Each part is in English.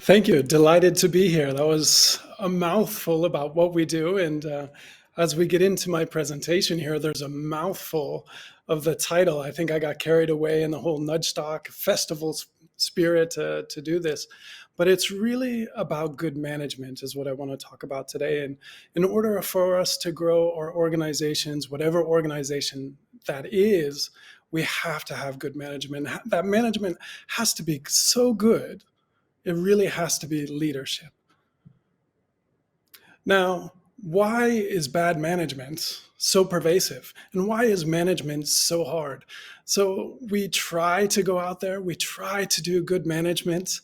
Thank you. Delighted to be here. That was a mouthful about what we do. And as we get into my presentation here, there's a mouthful of the title. I think I got carried away in the whole Nudgestock festival spirit to do this. But it's really about good management, is what I want to talk about today. And in order for us to grow our organizations, whatever organization that is, we have to have good management. That management has to be so good, it really has to be leadership. Now, why is bad management so pervasive? And why is management so hard? So we try to go out there, we try to do good management.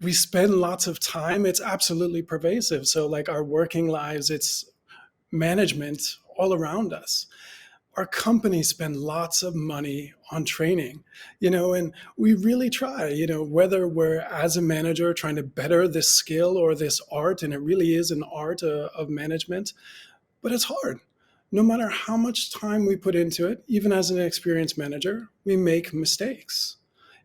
We spend lots of time. It's absolutely pervasive. So, like our working lives, it's management all around us. Our companies spend lots of money on training, and we really try, whether we're as a manager trying to better this skill or this art, and it really is an art of management, but it's hard. No matter how much time we put into it, even as an experienced manager, we make mistakes.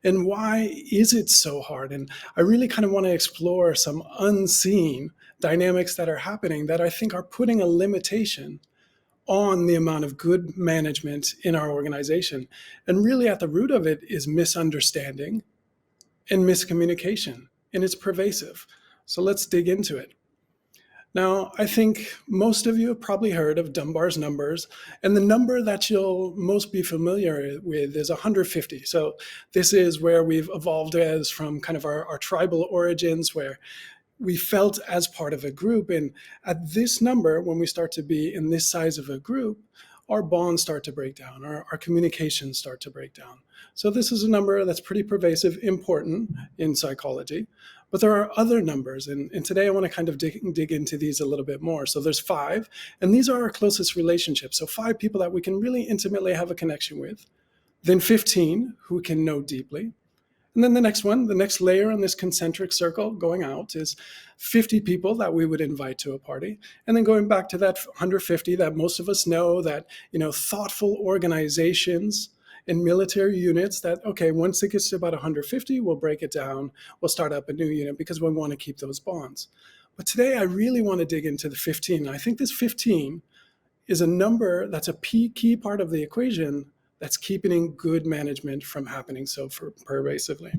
And why is it so hard? And I really kind of want to explore some unseen dynamics that are happening that I think are putting a limitation on the amount of good management in our organization. And really at the root of it is misunderstanding and miscommunication, and it's pervasive. So let's dig into it. Now, I think most of you have probably heard of Dunbar's numbers, and the number that you'll most be familiar with is 150. So this is where we've evolved as from kind of our tribal origins, where we felt as part of a group. And at this number, when we start to be in this size of a group, our bonds start to break down, our communications start to break down. So this is a number that's pretty pervasive, important in psychology. But there are other numbers, and today I want to kind of dig into these a little bit more. So there's 5, and these are our closest relationships. So 5 people that we can really intimately have a connection with. Then 15 who can know deeply. And then the next one, the next layer on this concentric circle going out is 50 people that we would invite to a party. And then going back to that 150 that most of us know, that, thoughtful organizations and military units that, okay, once it gets to about 150, we'll break it down. We'll start up a new unit because we want to keep those bonds. But today I really want to dig into the 15. I think this 15 is a number that's a key part of the equation that's keeping good management from happening so pervasively.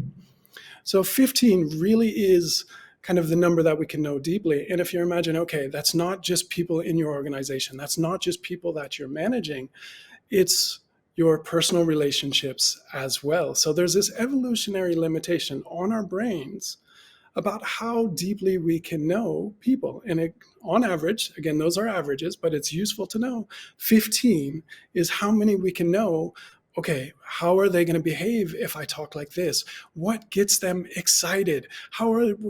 So 15 really is kind of the number that we can know deeply. And if you imagine, okay, that's not just people in your organization, that's not just people that you're managing, it's your personal relationships as well. So there's this evolutionary limitation on our brains about how deeply we can know people. And on average, again, those are averages, but it's useful to know, 15 is how many we can know. Okay, how are they going to behave if I talk like this? What gets them excited?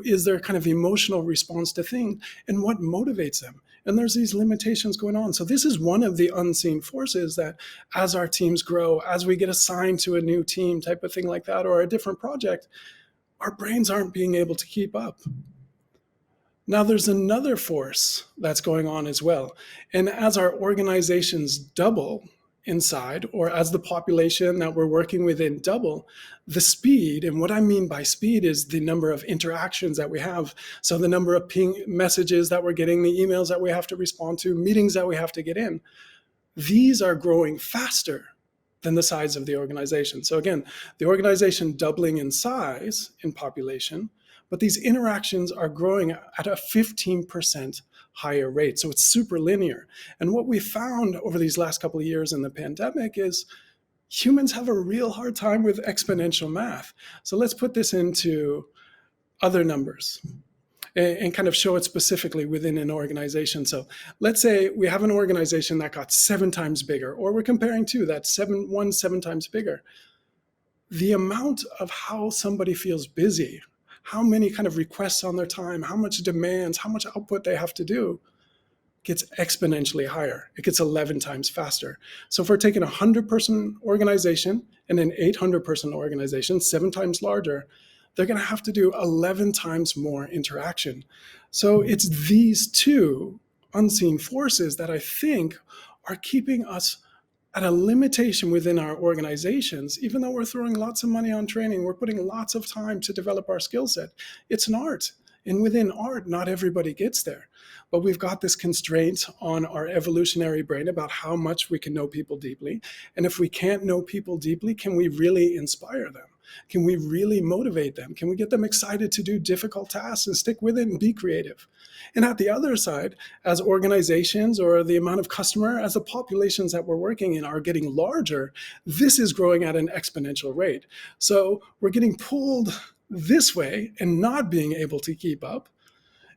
Is their kind of emotional response to things? And what motivates them? And there's these limitations going on. So this is one of the unseen forces that as our teams grow, as we get assigned to a new team type of thing like that, or a different project, our brains aren't being able to keep up. Now, there's another force that's going on as well. And as our organizations double in size, or as the population that we're working within double, the speed, and what I mean by speed is the number of interactions that we have. So the number of ping messages that we're getting, the emails that we have to respond to, meetings that we have to get in, these are growing faster than the size of the organization. So again, the organization doubling in size in population, but these interactions are growing at a 15% higher rate. So it's super linear. And what we found over these last couple of years in the pandemic is humans have a real hard time with exponential math. So let's put this into other numbers and kind of show it specifically within an organization. So let's say we have an organization that got 7 times bigger, or we're comparing two that's 7 times bigger. The amount of how somebody feels busy, how many kind of requests on their time, how much demands, how much output they have to do gets exponentially higher. It gets 11 times faster. So if we're taking a 100-person organization and an 800-person organization, 7 times larger, they're going to have to do 11 times more interaction. So it's these two unseen forces that I think are keeping us at a limitation within our organizations, even though we're throwing lots of money on training, we're putting lots of time to develop our skill set. It's an art. And within art, not everybody gets there. But we've got this constraint on our evolutionary brain about how much we can know people deeply. And if we can't know people deeply, can we really inspire them? Can we really motivate them? Can we get them excited to do difficult tasks and stick with it and be creative? And at the other side, as organizations or the amount of customer, as the populations that we're working in are getting larger, this is growing at an exponential rate. So we're getting pulled this way and not being able to keep up.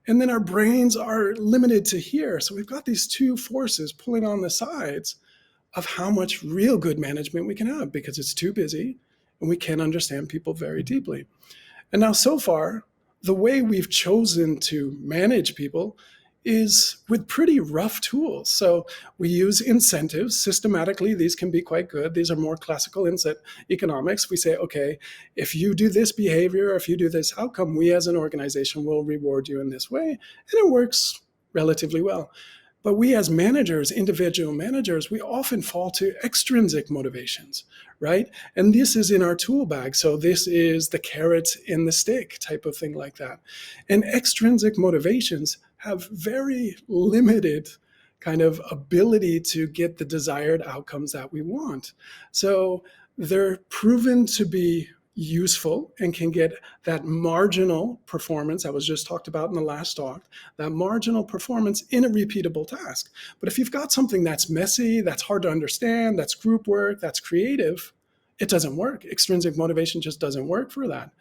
And then our brains are limited to here. So we've got these two forces pulling on the sides of how much real good management we can have because it's too busy and we can't understand people very deeply. And now, so far, the way we've chosen to manage people is with pretty rough tools. So we use incentives systematically. These can be quite good. These are more classical economics. We say, okay, if you do this behavior, if you do this outcome, we as an organization will reward you in this way. And it works relatively well. But we as managers, individual managers, we often fall to extrinsic motivations, right? And this is in our tool bag. So this is the carrot in the stick type of thing like that. And extrinsic motivations have very limited kind of ability to get the desired outcomes that we want. So they're proven to be useful and can get that marginal performance that was just talked about in the last talk, that marginal performance in a repeatable task. But if you've got something that's messy, that's hard to understand, that's group work, that's creative, it doesn't work. Extrinsic motivation just doesn't work for that.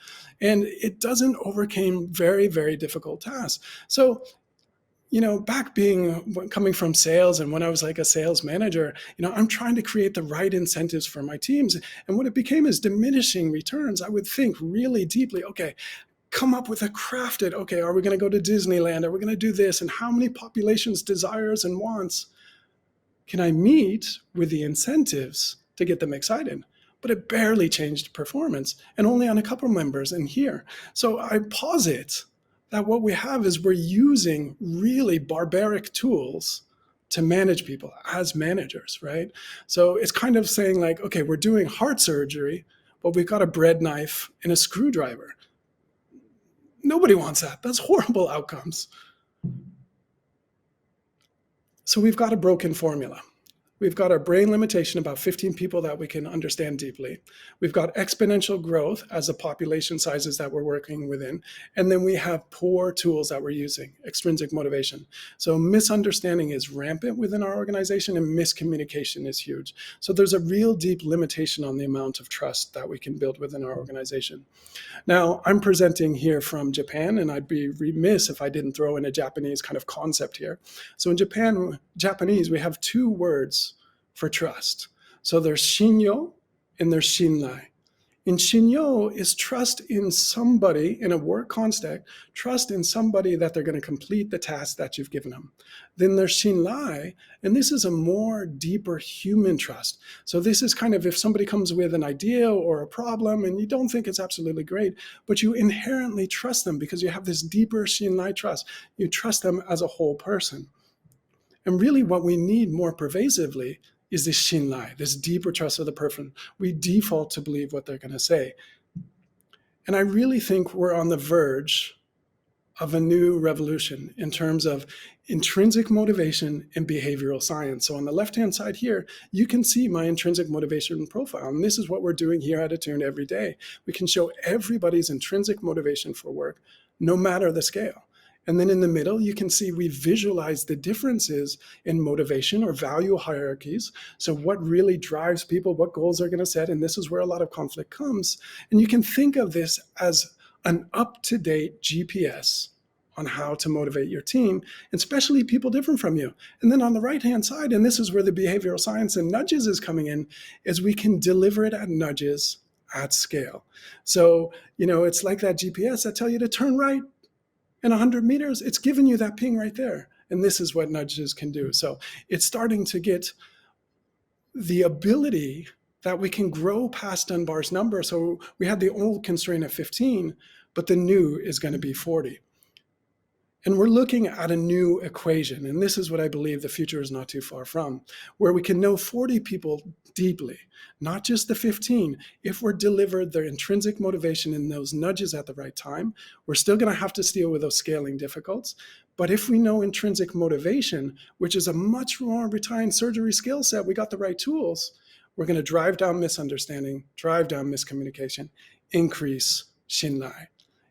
And it doesn't overcome very, very difficult tasks. So coming from sales and when I was like a sales manager, I'm trying to create the right incentives for my teams. And what it became is diminishing returns. I would think really deeply, okay, come up with a crafted, okay, are we going to go to Disneyland? Are we going to do this? And how many populations' desires and wants can I meet with the incentives to get them excited? But it barely changed performance and only on a couple members in here. So I posit that what we have is we're using really barbaric tools to manage people as managers, right? So it's kind of saying like, okay, we're doing heart surgery, but we've got a bread knife and a screwdriver. Nobody wants that. That's horrible outcomes. So we've got a broken formula. We've got our brain limitation, about 15 people that we can understand deeply. We've got exponential growth as the population sizes that we're working within. And then we have poor tools that we're using, extrinsic motivation. So misunderstanding is rampant within our organization and miscommunication is huge. So there's a real deep limitation on the amount of trust that we can build within our organization. Now, I'm presenting here from Japan, and I'd be remiss if I didn't throw in a Japanese kind of concept here. So in Japanese, we have two words for trust. So there's shinyo and there's shinrai. And shinyo is trust in somebody in a work context, trust in somebody that they're going to complete the task that you've given them. Then there's shinrai, and this is a more deeper human trust. So this is kind of if somebody comes with an idea or a problem and you don't think it's absolutely great, but you inherently trust them because you have this deeper shinrai trust. You trust them as a whole person. And really what we need more pervasively is this shinrai, this deeper trust of the person. We default to believe what they're going to say. And I really think we're on the verge of a new revolution in terms of intrinsic motivation and behavioral science. So on the left-hand side here, you can see my intrinsic motivation profile. And this is what we're doing here at Attune every day. We can show everybody's intrinsic motivation for work, no matter the scale. And then in the middle, you can see we visualize the differences in motivation or value hierarchies. So what really drives people, what goals they're going to set, and this is where a lot of conflict comes. And you can think of this as an up-to-date GPS on how to motivate your team, and especially people different from you. And then on the right-hand side, and this is where the behavioral science and nudges is coming in, is we can deliver it at nudges at scale. So, it's like that GPS that tell you to turn right, in 100 meters, it's giving you that ping right there. And this is what nudges can do. So it's starting to get the ability that we can grow past Dunbar's number. So we had the old constraint of 15, but the new is going to be 40. And we're looking at a new equation, and this is what I believe the future is not too far from, where we can know 40 people deeply, not just the 15. If we're delivered their intrinsic motivation and those nudges at the right time, we're still going to have to deal with those scaling difficulties. But if we know intrinsic motivation, which is a much more refined surgery skill set, we got the right tools, we're going to drive down misunderstanding, drive down miscommunication, increase Shinrai.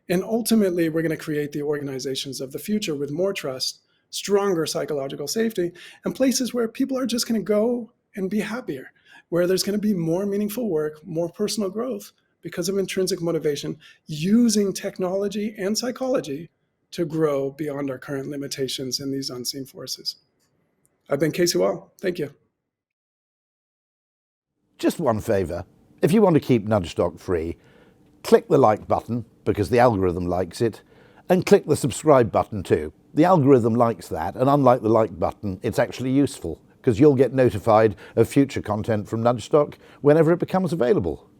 And ultimately, we're going to create the organizations of the future with more trust, stronger psychological safety, and places where people are just going to go and be happier, where there's going to be more meaningful work, more personal growth because of intrinsic motivation, using technology and psychology to grow beyond our current limitations in these unseen forces. I've been Casey Wahl. Thank you. Just one favour. If you want to keep Nudgestock free, click the like button because the algorithm likes it, and click the subscribe button too. The algorithm likes that, and unlike the like button, it's actually useful because you'll get notified of future content from Nudgestock whenever it becomes available.